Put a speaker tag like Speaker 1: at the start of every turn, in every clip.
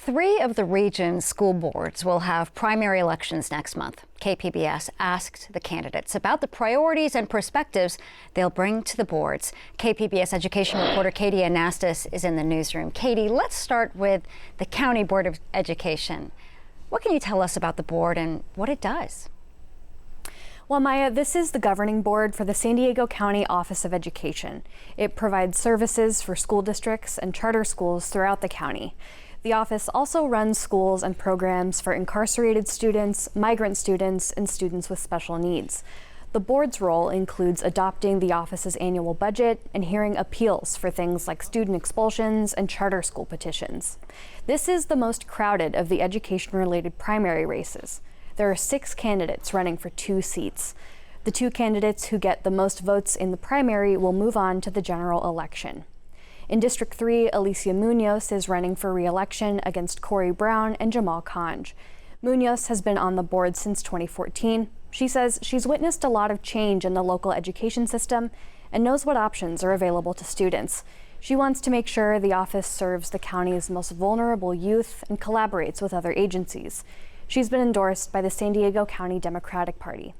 Speaker 1: 3 of the region's school boards will have primary elections next month. KPBS asked the candidates about the priorities and perspectives they'll bring to the boards. KPBS education reporter Katie Anastas is in the newsroom. Katie, let's start with the County Board of Education. What can you tell us about the board and what it does?
Speaker 2: Well, Maya, this is the governing board for the San Diego County Office of Education. It provides services for school districts and charter schools throughout the county. The office also runs schools and programs for incarcerated students, migrant students, and students with special needs. The board's role includes adopting the office's annual budget and hearing appeals for things like student expulsions and charter school petitions. This is the most crowded of the education-related primary races. There are 6 candidates running for 2 seats. The 2 candidates who get the most votes in the primary will move on to the general election. In District 3, Alicia Munoz is running for re-election against Corey Brown and Jamal Kanj. Munoz has been on the board since 2014. She says she's witnessed a lot of change in the local education system and knows what options are available to students. She wants to make sure the office serves the county's most vulnerable youth and collaborates with other agencies. She's been endorsed by the San Diego County Democratic Party.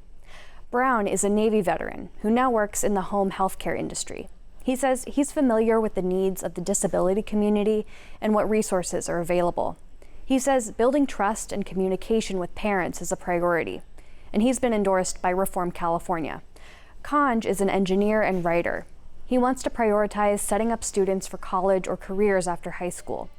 Speaker 2: Brown is a Navy veteran who now works in the home healthcare industry. He says he's familiar with the needs of the disability community and what resources are available. He says building trust and communication with parents is a priority, and he's been endorsed by Reform California. Kanj is an engineer and writer. He wants to prioritize setting up students for college or careers after high school.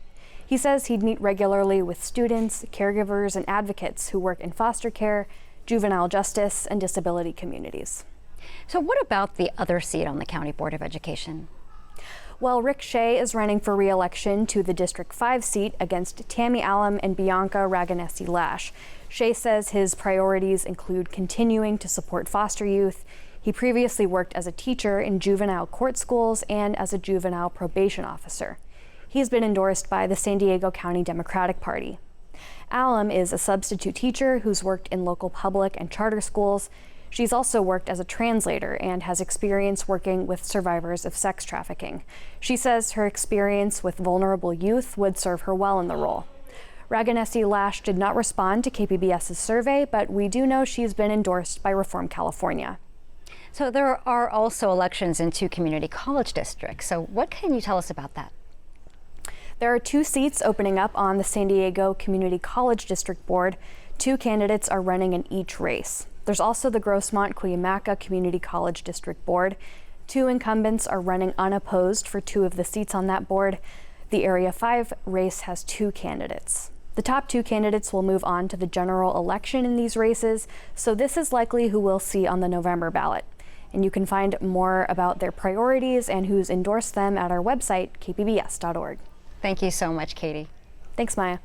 Speaker 2: He says he'd meet regularly with students, caregivers, and advocates who work in foster care, juvenile justice, and disability communities.
Speaker 1: So what about the other seat on the County Board of Education?
Speaker 2: Well, Rick Shea is running for re-election to the District 5 seat against Tammy Allen and Bianca Raganesi-Lash. Shea says his priorities include continuing to support foster youth. He previously worked as a teacher in juvenile court schools and as a juvenile probation officer. He's been endorsed by the San Diego County Democratic Party. Allen is a substitute teacher who's worked in local public and charter schools. She's also worked as a translator and has experience working with survivors of sex trafficking. She says her experience with vulnerable youth would serve her well in the role. Raganesi-Lash did not respond to KPBS's survey, but we do know she's been endorsed by Reform California.
Speaker 1: So there are also elections in 2 community college districts. So what can you tell us about that?
Speaker 2: There are 2 seats opening up on the San Diego Community College District Board. 2 candidates are running in each race. There's also the Grossmont-Cuyamaca Community College District Board. 2 incumbents are running unopposed for 2 of the seats on that board. The Area 5 race has 2 candidates. The top 2 candidates will move on to the general election in these races, so this is likely who we'll see on the November ballot. And you can find more about their priorities and who's endorsed them at our website, kpbs.org.
Speaker 1: Thank you so much, Katie.
Speaker 2: Thanks, Maya.